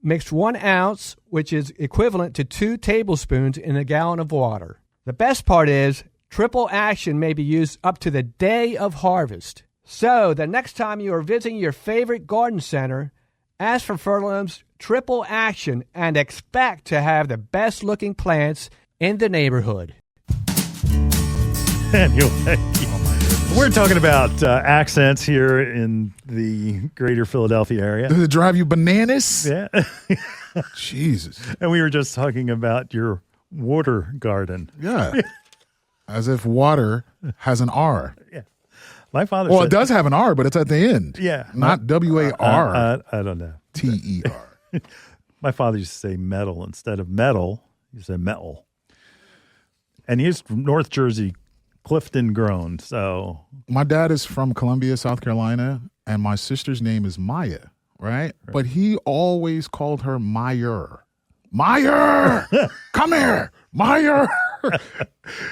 Mix 1 ounce, which is equivalent to 2 tablespoons in a gallon of water. The best part is, triple action may be used up to the day of harvest. So, the next time you are visiting your favorite garden center, ask for Fertilome's triple action and expect to have the best looking plants in the neighborhood. Anyway, we're talking about accents here in the greater Philadelphia area. Does it drive you bananas? Yeah. Jesus. And we were just talking about your water garden. Yeah. As if water has an R. Yeah. My father Well, said, it does have an R, but it's at the end. Yeah. Not W-A-R. I don't know. T-E-R. My father used to say metal instead of metal. He said metal. And he's from North Jersey, Clifton grown. So My dad is from Columbia, South Carolina, and my sister's name is Maya, right? But he always called her Meyer. Meyer! Come here! Meyer!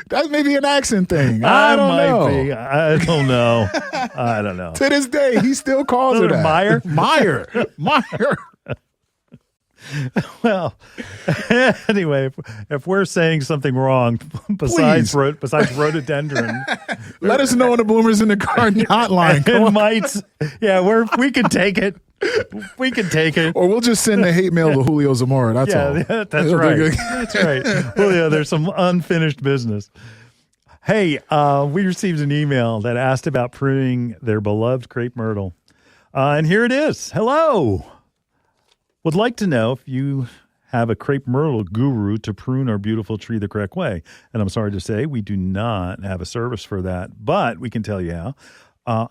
That may be an accent thing. I don't know. I don't know. I don't know. To this day, he still calls her that. Meyer? Meyer. Meyer. Well, anyway, if we're saying something wrong besides rhododendron, let us know on the Bloomers in the Garden hotline. and mites, yeah, we can take it. We can take it. Or we'll just send the hate mail to Julio Zamora. That's all. Yeah, that's right. That's right. Julio, there's some unfinished business. Hey, we received an email that asked about pruning their beloved crepe myrtle. And here it is. Hello. Would like to know if you have a crepe myrtle guru to prune our beautiful tree the correct way. And I'm sorry to say we do not have a service for that, but we can tell you how.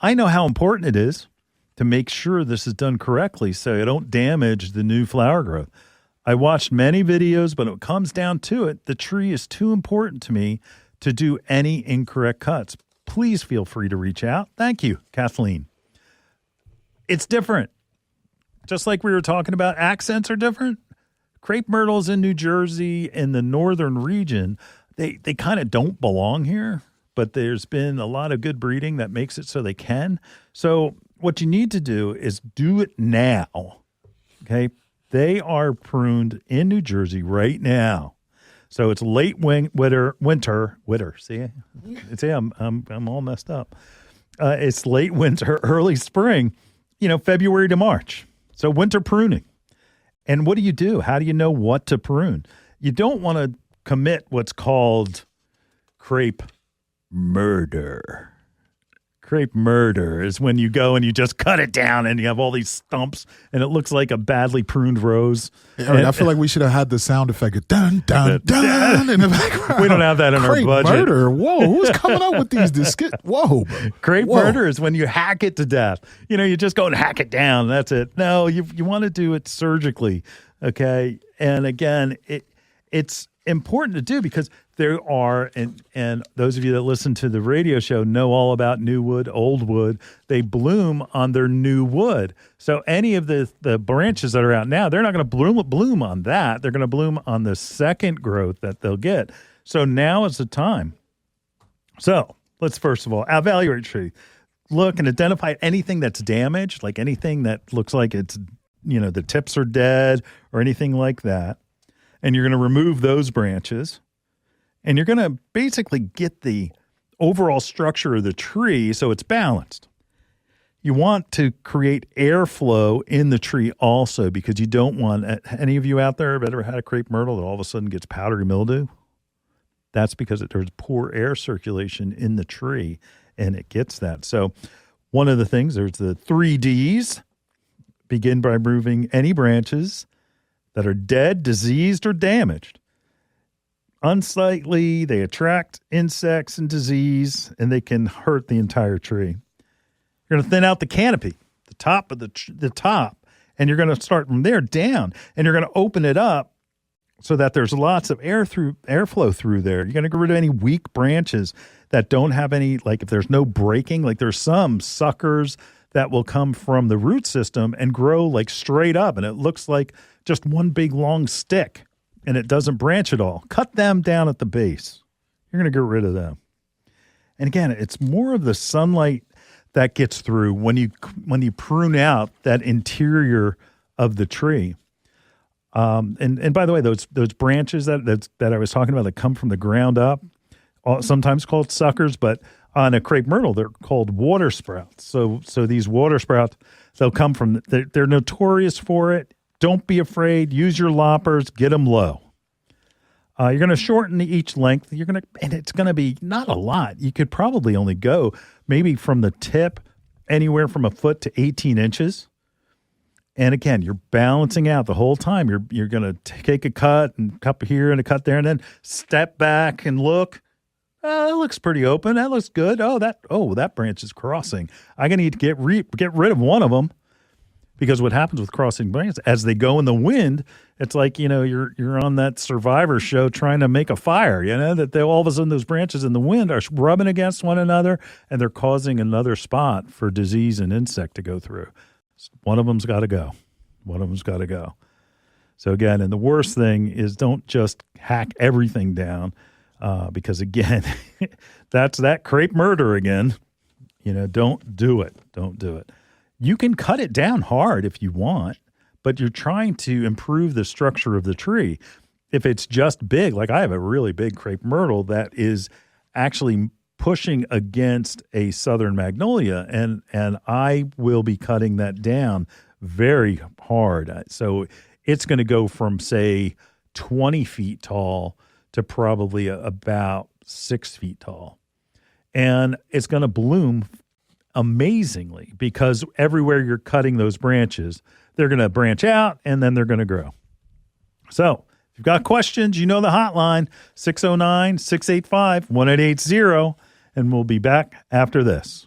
I know how important it is to make sure this is done correctly so you don't damage the new flower growth. I watched many videos, but when it comes down to it, the tree is too important to me to do any incorrect cuts. Please feel free to reach out. Thank you, Kathleen. It's different. Just like we were talking about, accents are different. Crepe myrtles in New Jersey, in the northern region, they kind of don't belong here, but there's been a lot of good breeding that makes it so they can. So what you need to do is do it now, okay? They are pruned in New Jersey right now. So it's late winter. See, I'm all messed up. It's late winter, early spring, February to March. So winter pruning. And what do? How do you know what to prune? You don't want to commit what's called crepe murder. Crepe murder is when you go and you just cut it down and you have all these stumps and it looks like a badly pruned rose. I feel like we should have had the sound effect of dun, dun, dun in the background. We don't have that in our budget. Crepe murder. Whoa, who's coming up with these? Whoa. Crepe murder is when you hack it to death. You just go and hack it down. That's it. No, you want to do it surgically, okay? And again, it's important to do because there are, and those of you that listen to the radio show know all about new wood, old wood. They bloom on their new wood. So any of the branches that are out now, they're not going to bloom on that. They're going to bloom on the second growth that they'll get. So now is the time. So let's first of all evaluate tree. Look and identify anything that's damaged, like anything that looks like it's, the tips are dead or anything like that. And you're going to remove those branches. And you're going to basically get the overall structure of the tree so it's balanced. You want to create airflow in the tree also because you don't want, any of you out there have ever had a crepe myrtle that all of a sudden gets powdery mildew? That's because there's poor air circulation in the tree and it gets that. So one of the things, there's the 3 Ds. Begin by removing any branches that are dead, diseased, or damaged. Unsightly, they attract insects and disease, and they can hurt the entire tree. You're going to thin out the canopy, the top of the top, and you're going to start from there down, and you're going to open it up so that there's lots of airflow through there. You're going to get rid of any weak branches that don't have any, like if there's no breaking, like there's some suckers that will come from the root system and grow like straight up, and it looks like just one big long stick, and it doesn't branch at all. Cut them down at the base. You're going to get rid of them. And again, it's more of the sunlight that gets through when you prune out that interior of the tree. And by the way, those branches that I was talking about that come from the ground up, sometimes called suckers, but on a crepe myrtle, they're called water sprouts. So these water sprouts, they'll come from, they're notorious for it. Don't be afraid. Use your loppers. Get them low. You're going to shorten each length. And it's going to be not a lot. You could probably only go maybe from the tip anywhere from a foot to 18 inches. And again, you're balancing out the whole time. You're going to take a cut and cut here and a cut there, and then step back and look. Oh, that looks pretty open. That looks good. That branch is crossing. I'm going to need to get rid of one of them, because what happens with crossing branches, as they go in the wind, it's like, you're on that Survivor show trying to make a fire, that all of a sudden those branches in the wind are rubbing against one another, and they're causing another spot for disease and insect to go through. One of them's got to go. So again, and the worst thing is don't just hack everything down, because again, that's that crepe murder again. Don't do it. You can cut it down hard if you want, but you're trying to improve the structure of the tree. If it's just big, like I have a really big crepe myrtle that is actually pushing against a southern magnolia, and I will be cutting that down very hard. So it's going to go from, say, 20 feet tall to probably about 6 feet tall. And it's going to bloom amazingly, because everywhere you're cutting those branches, they're going to branch out and then they're going to grow. So if you've got questions, the hotline, 609-685-1880, and we'll be back after this.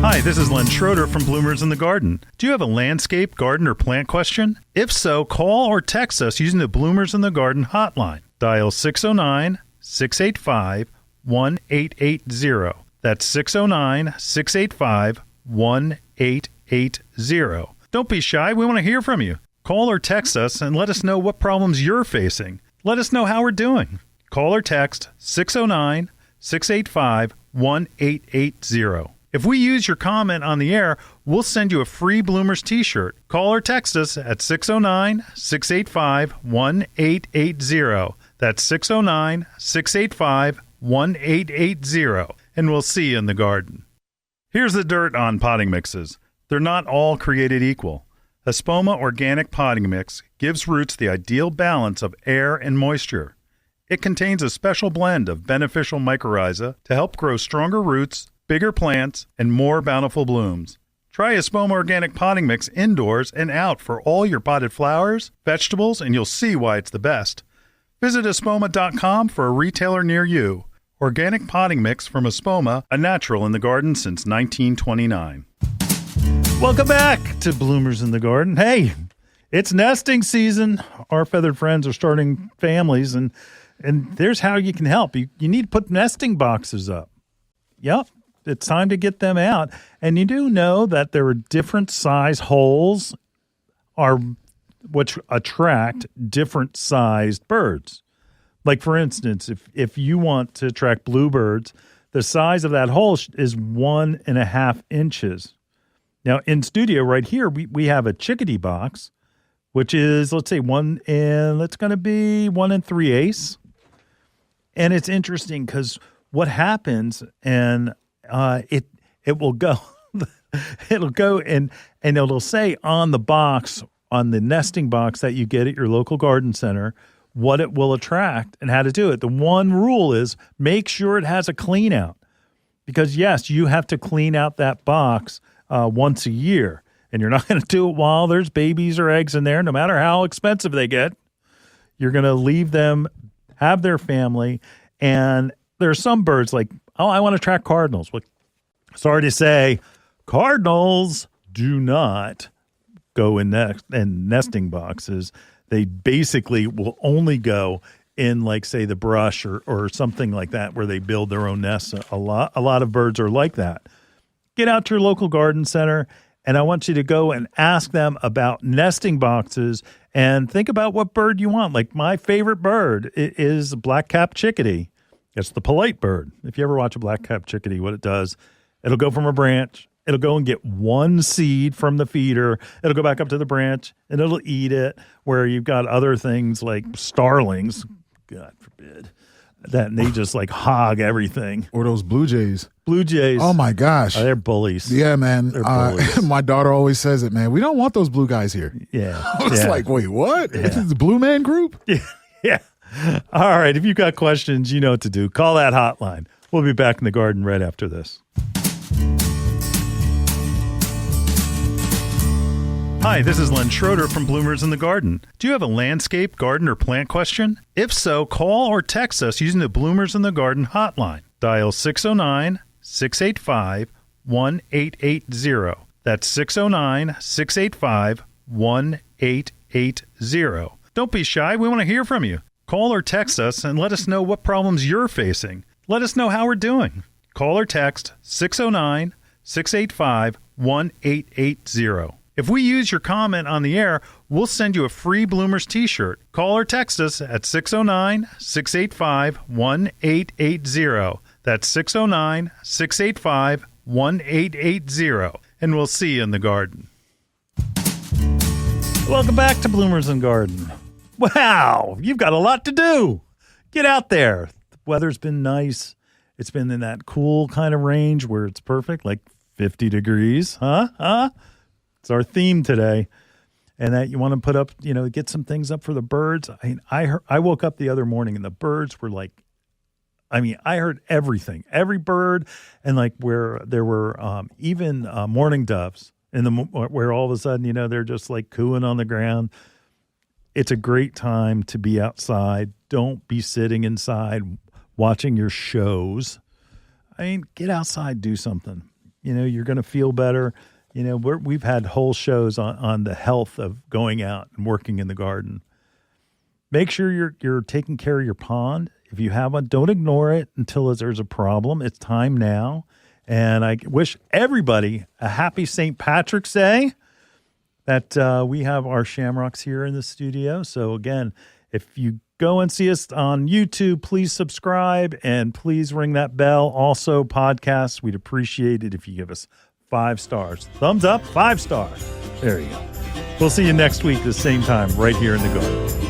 Hi, this is Len Schroeder from Bloomers in the Garden. Do you have a landscape, garden, or plant question? If so, call or text us using the Bloomers in the Garden hotline. Dial 609-685-1880. That's 609-685-1880. Don't be shy. We want to hear from you. Call or text us and let us know what problems you're facing. Let us know how we're doing. Call or text 609-685-1880. If we use your comment on the air, we'll send you a free Bloomers t-shirt. Call or text us at 609-685-1880. That's 609-685-1880. And we'll see you in the garden. Here's the dirt on potting mixes. They're not all created equal. Espoma Organic Potting Mix gives roots the ideal balance of air and moisture. It contains a special blend of beneficial mycorrhiza to help grow stronger roots, bigger plants, and more bountiful blooms. Try Espoma Organic Potting Mix indoors and out for all your potted flowers, vegetables, and you'll see why it's the best. Visit espoma.com for a retailer near you. Organic potting mix from Espoma, a natural in the garden since 1929. Welcome back to Bloomers in the Garden. Hey, it's nesting season. Our feathered friends are starting families, and there's how you can help. You need to put nesting boxes up. Yep, it's time to get them out. And you do know that there are different size holes which attract different sized birds. Like, for instance, if you want to attract bluebirds, the size of that hole is 1.5 inches. Now, in studio right here, we have a chickadee box, which is, let's say, 1 3/8. And it's interesting because what happens, and it will go, it'll go and it'll say on the box, on the nesting box that you get at your local garden center, what it will attract and how to do it. The one rule is make sure it has a clean out, because yes, you have to clean out that box once a year, and you're not going to do it while there's babies or eggs in there, no matter how expensive they get. You're going to leave them have their family, and there are some birds like, oh, I want to track cardinals. Well, sorry to say, cardinals do not go in nesting boxes. They basically will only go in, like, say, the brush or something like that, where they build their own nests. A lot of birds are like that. Get out to your local garden center, and I want you to go and ask them about nesting boxes and think about what bird you want. Like, my favorite bird is black-capped chickadee. It's the polite bird. If you ever watch a black-capped chickadee, what it does, it'll go from a branch. It'll go and get one seed from the feeder. It'll go back up to the branch, and it'll eat it, where you've got other things like starlings, God forbid, that they just like hog everything. Or those blue jays. Blue jays. Oh, my gosh. They're bullies. Yeah, man. They're bullies. My daughter always says it, man. We don't want those blue guys here. Yeah. It's like, wait, what? Yeah. This is the Blue Man Group? Yeah. All right. If you've got questions, you know what to do. Call that hotline. We'll be back in the garden right after this. Hi, this is Len Schroeder from Bloomers in the Garden. Do you have a landscape, garden, or plant question? If so, call or text us using the Bloomers in the Garden hotline. Dial 609-685-1880. That's 609-685-1880. Don't be shy. We want to hear from you. Call or text us and let us know what problems you're facing. Let us know how we're doing. Call or text 609-685-1880. If we use your comment on the air, we'll send you a free Bloomers t-shirt. Call or text us at 609-685-1880. That's 609-685-1880. And we'll see you in the garden. Welcome back to Bloomers in Garden. Wow, you've got a lot to do. Get out there. The weather's been nice. It's been in that cool kind of range where it's perfect, like 50 degrees. Huh? It's our theme today. And that you want to put up, get some things up for the birds. I woke up the other morning and the birds were like, I heard everything, every bird. And like where there were even mourning doves where all of a sudden, they're just like cooing on the ground. It's a great time to be outside. Don't be sitting inside watching your shows. Get outside, do something. You're going to feel better. We've had whole shows on the health of going out and working in the garden. Make sure you're taking care of your pond. If you have one, don't ignore it until there's a problem. It's time now. And I wish everybody a happy St. Patrick's Day. That we have our shamrocks here in the studio. So again, if you go and see us on YouTube, please subscribe and please ring that bell. Also, podcasts, we'd appreciate it if you give us 5 stars. Thumbs up, 5 stars. There you go. We'll see you next week, the same time, right here in the garden.